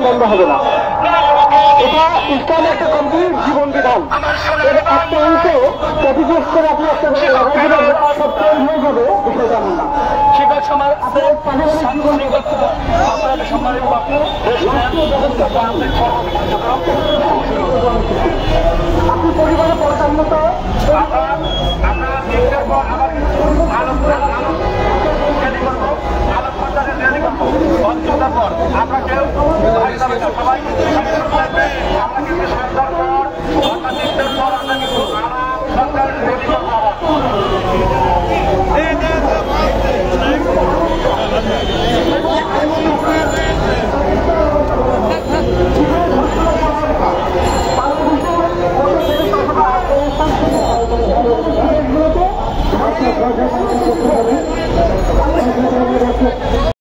বন্ধ হবে না। এটা ইসলামের একটা গম্ভীর জীবন বিধান। এর একটা অংশ প্রতিবেশ করে আপনি একটা হয়ে যাবে বিষয় জানেন না। শিক্ষক সমাজ আপনার সম্মানিত আপনি পরিবারের পরিচালনা